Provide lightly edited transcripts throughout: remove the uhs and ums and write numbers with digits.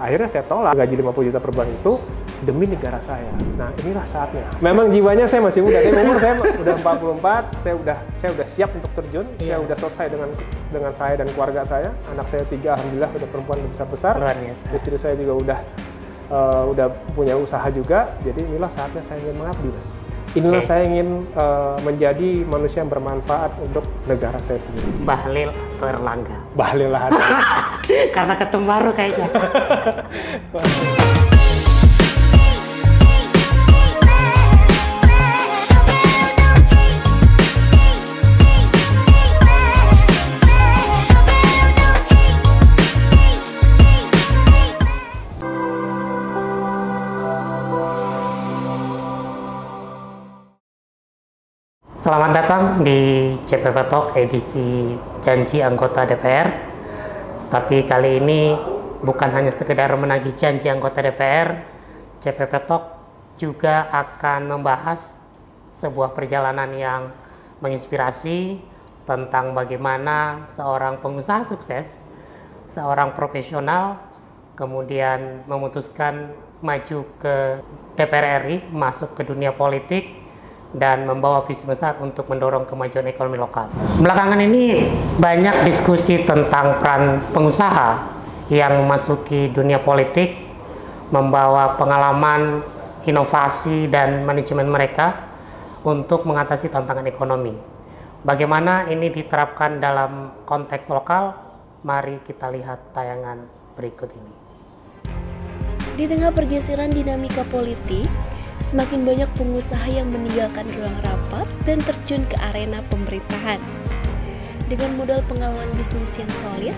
Akhirnya saya tolak gaji 50 juta per bulan itu demi negara saya. Nah, inilah saatnya. Memang jiwanya saya masih muda, tapi umur saya udah 44, saya udah siap untuk terjun, saya udah selesai dengan saya dan keluarga saya. Anak saya 3, alhamdulillah udah perempuan besar-besar. Luar biasa. Istri saya juga udah punya usaha juga. Jadi inilah saatnya saya ingin mengabdi, Mas. Inilah saya ingin menjadi manusia yang bermanfaat untuk negara saya sendiri. Bahlil atau Erlangga? Bahlil lah. Karena ketemu baru kayaknya. Selamat datang di CPP Talk edisi janji anggota DPR. Tapi kali ini bukan hanya sekedar menagih janji anggota DPR, CPP Talk juga akan membahas sebuah perjalanan yang menginspirasi tentang bagaimana seorang pengusaha sukses, seorang profesional, kemudian memutuskan maju ke DPR RI, masuk ke dunia politik, dan membawa visi besar untuk mendorong kemajuan ekonomi lokal. Belakangan ini banyak diskusi tentang peran pengusaha yang memasuki dunia politik, membawa pengalaman, inovasi, dan manajemen mereka untuk mengatasi tantangan ekonomi. Bagaimana ini diterapkan dalam konteks lokal? Mari kita lihat tayangan berikut ini. Di tengah pergeseran dinamika politik, semakin banyak pengusaha yang meninggalkan ruang rapat dan terjun ke arena pemerintahan. Dengan modal pengalaman bisnis yang solid,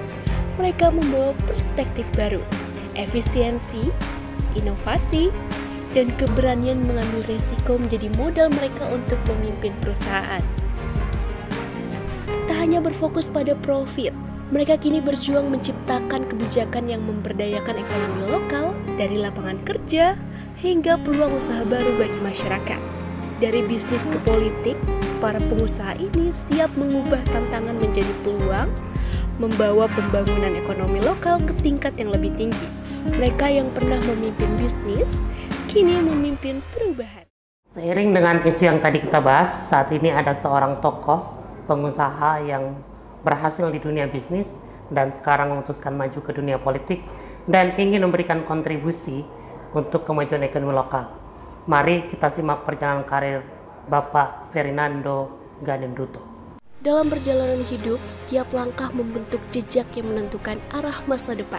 mereka membawa perspektif baru, efisiensi, inovasi, dan keberanian mengambil resiko menjadi modal mereka untuk memimpin perusahaan. Tak hanya berfokus pada profit, mereka kini berjuang menciptakan kebijakan yang memberdayakan ekonomi lokal dari lapangan kerja hingga peluang usaha baru bagi masyarakat. Dari bisnis ke politik, para pengusaha ini siap mengubah tantangan menjadi peluang, membawa pembangunan ekonomi lokal ke tingkat yang lebih tinggi. Mereka yang pernah memimpin bisnis, kini memimpin perubahan. Seiring dengan isu yang tadi kita bahas, saat ini ada seorang tokoh pengusaha yang berhasil di dunia bisnis dan sekarang memutuskan maju ke dunia politik dan ingin memberikan kontribusi untuk kemajuan ekonomi lokal. Mari kita simak perjalanan karir Bapak Fernando Ganinduto. Dalam perjalanan hidup, setiap langkah membentuk jejak yang menentukan arah masa depan.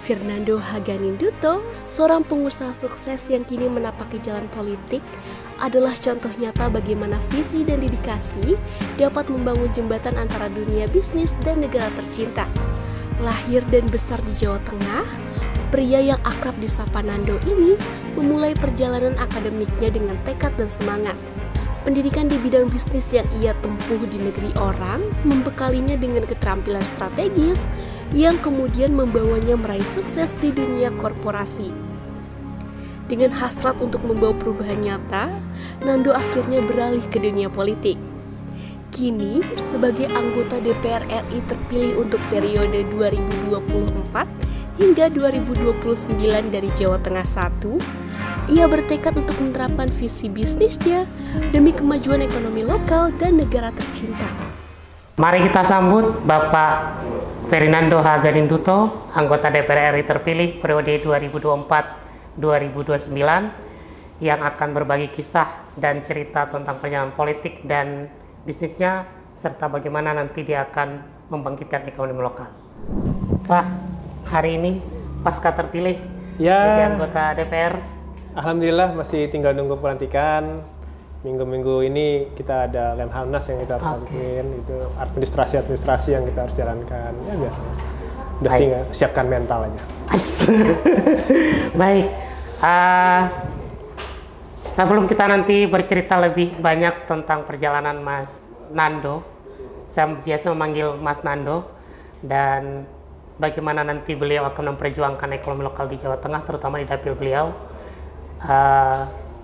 Fernando Ganinduto, seorang pengusaha sukses yang kini menapaki jalan politik, adalah contoh nyata bagaimana visi dan dedikasi dapat membangun jembatan antara dunia bisnis dan negara tercinta. Lahir dan besar di Jawa Tengah, pria yang akrab disapa Nando ini memulai perjalanan akademiknya dengan tekad dan semangat. Pendidikan di bidang bisnis yang ia tempuh di negeri orang membekalinya dengan keterampilan strategis yang kemudian membawanya meraih sukses di dunia korporasi. Dengan hasrat untuk membawa perubahan nyata, Nando akhirnya beralih ke dunia politik. Kini, sebagai anggota DPR RI terpilih untuk periode 2024 hingga 2029 dari Jawa Tengah 1, ia bertekad untuk menerapkan visi bisnisnya demi kemajuan ekonomi lokal dan negara tercinta. Mari kita sambut Bapak Fernando Ganinduto, anggota DPR RI terpilih periode 2024-2029, yang akan berbagi kisah dan cerita tentang perjalanan politik dan bisnisnya, serta bagaimana nanti dia akan membangkitkan ekonomi lokal. Pak, hari ini pasca terpilih jadi anggota DPR. Alhamdulillah masih tinggal nunggu pelantikan. Minggu-minggu ini kita ada Lemhanas yang kita harus lakuin, itu administrasi yang kita harus jalankan. Ya biasa mas. Udah tinggal siapkan mental aja. Baik. Sebelum kita nanti bercerita lebih banyak tentang perjalanan Mas Nando, saya biasa memanggil Mas Nando, dan bagaimana nanti beliau akan memperjuangkan ekonomi lokal di Jawa Tengah, terutama di dapil beliau.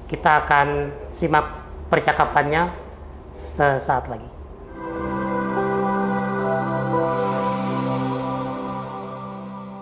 Kita akan simak percakapannya sesaat lagi.